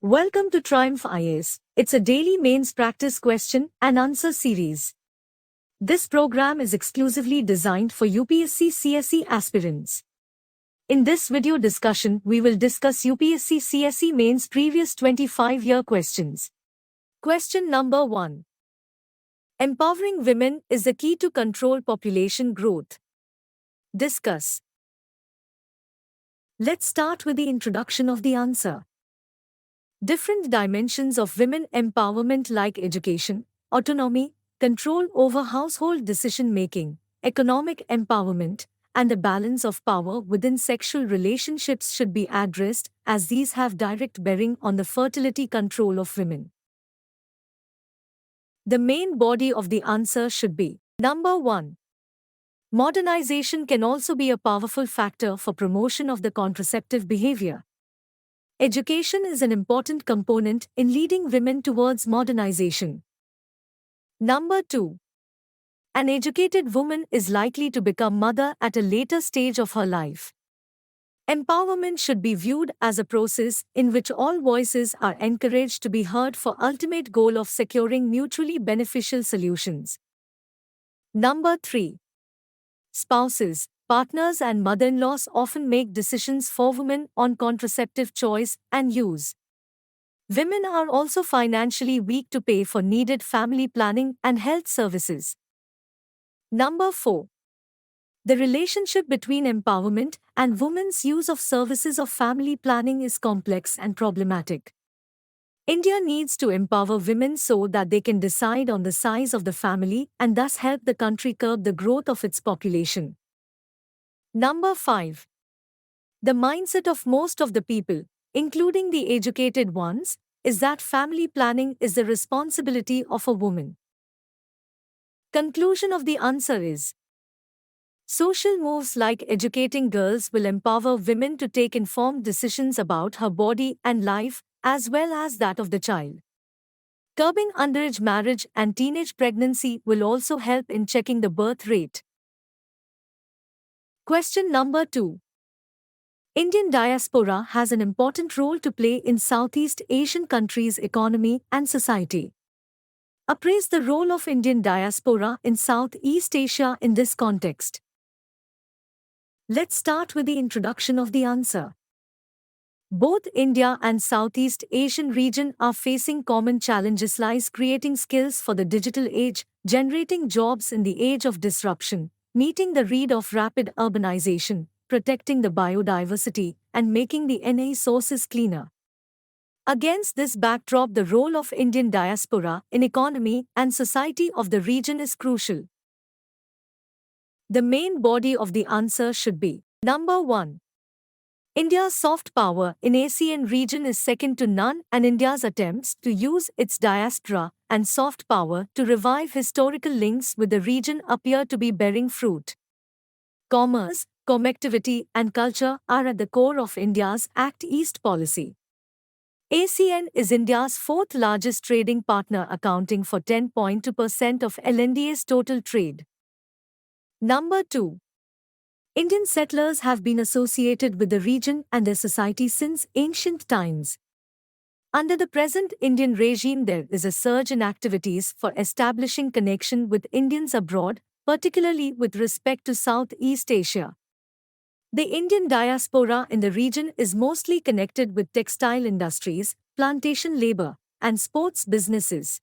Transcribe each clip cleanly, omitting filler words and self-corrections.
Welcome to Triumph IAS. It's a daily mains practice question and answer series. This program is exclusively designed for UPSC CSE aspirants. In this video discussion, we will discuss UPSC CSE mains previous 25-year questions. Question number 1. Empowering women is the key to control population growth. Discuss. Let's start with the introduction of the answer. Different dimensions of women empowerment like education, autonomy, control over household decision-making, economic empowerment, and a balance of power within sexual relationships should be addressed, as these have direct bearing on the fertility control of women. The main body of the answer should be number 1. Modernization can also be a powerful factor for promotion of the contraceptive behavior. Education is an important component in leading women towards modernization. Number 2. An educated woman is likely to become mother at a later stage of her life. Empowerment should be viewed as a process in which all voices are encouraged to be heard for ultimate goal of securing mutually beneficial solutions. Number 3. Spouses, partners and mother-in-laws often make decisions for women on contraceptive choice and use. Women are also financially weak to pay for needed family planning and health services. Number 4. The relationship between empowerment and women's use of services of family planning is complex and problematic. India needs to empower women so that they can decide on the size of the family and thus help the country curb the growth of its population. Number 5. The mindset of most of the people, including the educated ones, is that family planning is the responsibility of a woman. Conclusion of the answer is: social moves like educating girls will empower women to take informed decisions about her body and life, as well as that of the child. Curbing underage marriage and teenage pregnancy will also help in checking the birth rate. Question number 2. Indian diaspora has an important role to play in Southeast Asian countries' economy and society. Appraise the role of Indian diaspora in Southeast Asia in this context. Let's start with the introduction of the answer. Both India and Southeast Asian region are facing common challenges like creating skills for the digital age, generating jobs in the age of disruption, meeting the need of rapid urbanization, protecting the biodiversity, and making the NA sources cleaner. Against this backdrop, the role of Indian diaspora in economy and society of the region is crucial. The main body of the answer should be number 1. India's soft power in ASEAN region is second to none, and India's attempts to use its diaspora and soft power to revive historical links with the region appear to be bearing fruit. Commerce, connectivity and culture are at the core of India's Act East policy. ASEAN is India's fourth largest trading partner, accounting for 10.2% of LNDA's total trade. Number 2. Indian settlers have been associated with the region and their society since ancient times. Under the present Indian regime, there is a surge in activities for establishing connection with Indians abroad, particularly with respect to Southeast Asia. The Indian diaspora in the region is mostly connected with textile industries, plantation labor, and sports businesses.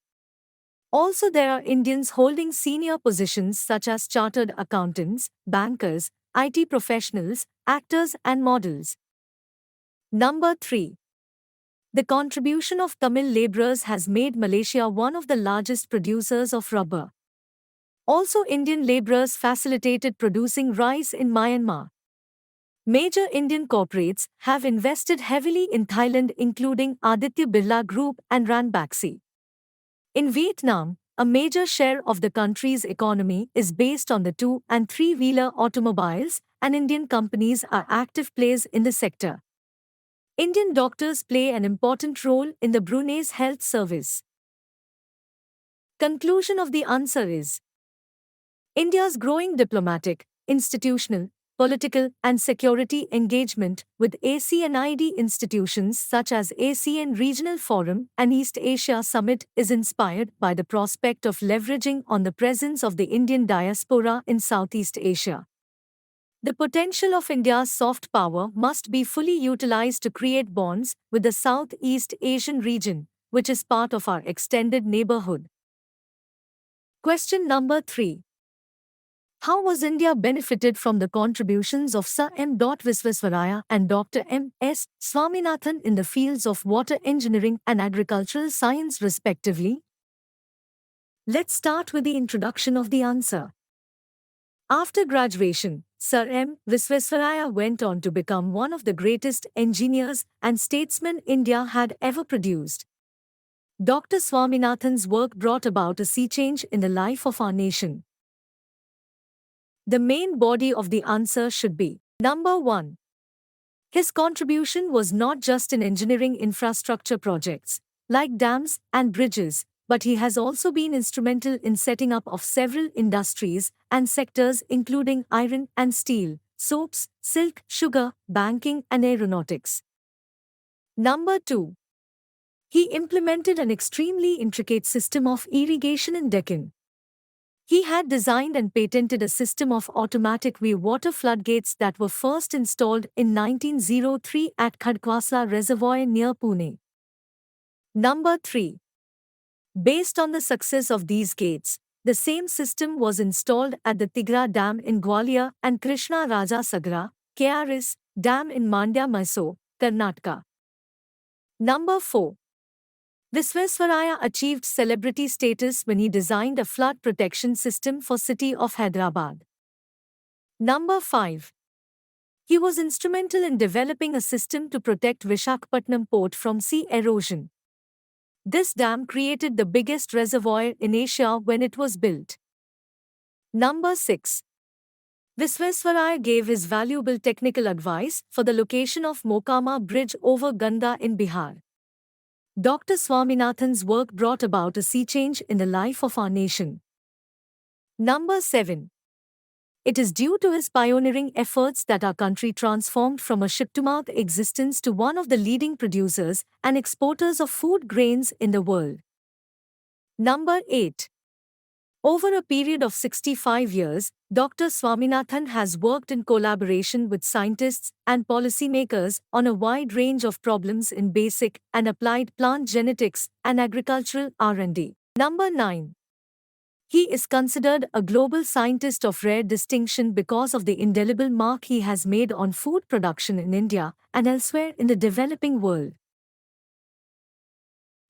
Also, there are Indians holding senior positions such as chartered accountants, bankers, IT professionals, actors and models. Number 3. The contribution of Tamil laborers has made Malaysia one of the largest producers of rubber. Also, Indian laborers facilitated producing rice in Myanmar. Major Indian corporates have invested heavily in Thailand, including Aditya Birla Group and Ranbaxy. In Vietnam, a major share of the country's economy is based on the 2- and 3-wheeler automobiles, and Indian companies are active players in the sector. Indian doctors play an important role in the Brunei's health service. Conclusion of the answer is: India's growing diplomatic, institutional, political, and security engagement with ASEAN institutions such as ASEAN Regional Forum and East Asia Summit is inspired by the prospect of leveraging on the presence of the Indian diaspora in Southeast Asia. The potential of India's soft power must be fully utilized to create bonds with the Southeast Asian region, which is part of our extended neighborhood. Question number 3. How was India benefited from the contributions of Sir M. Visvesvaraya and Dr. M. S. Swaminathan in the fields of water engineering and agricultural science respectively? Let's start with the introduction of the answer. After graduation, Sir M. Visvesvaraya went on to become one of the greatest engineers and statesmen India had ever produced. Dr. Swaminathan's work brought about a sea change in the life of our nation. The main body of the answer should be number 1. His contribution was not just in engineering infrastructure projects, like dams and bridges, but he has also been instrumental in setting up of several industries and sectors including iron and steel, soaps, silk, sugar, banking and aeronautics. Number 2. He implemented an extremely intricate system of irrigation in Deccan. He had designed and patented a system of automatic water floodgates that were first installed in 1903 at Khadkwasla Reservoir near Pune. Number 3. Based on the success of these gates, the same system was installed at the Tigra Dam in Gwalior and Krishna Raja Sagra, KRS, Dam in Mandya, Mysore, Karnataka. Number 4. Visvesvaraya achieved celebrity status when he designed a flood protection system for city of Hyderabad. Number 5. He was instrumental in developing a system to protect Vishakhapatnam port from sea erosion. This dam created the biggest reservoir in Asia when it was built. Number 6. Visvesvaraya gave his valuable technical advice for the location of Mokama Bridge over Ganga in Bihar. Dr. Swaminathan's work brought about a sea change in the life of our nation. Number 7. It is due to his pioneering efforts that our country transformed from a ship-to-mouth existence to one of the leading producers and exporters of food grains in the world. Number 8. Over a period of 65 years, Dr. Swaminathan has worked in collaboration with scientists and policymakers on a wide range of problems in basic and applied plant genetics and agricultural R&D. Number 9. He is considered a global scientist of rare distinction because of the indelible mark he has made on food production in India and elsewhere in the developing world.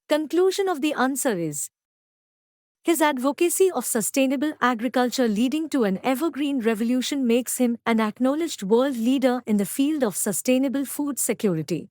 Conclusion of the answer is: his advocacy of sustainable agriculture leading to an evergreen revolution makes him an acknowledged world leader in the field of sustainable food security.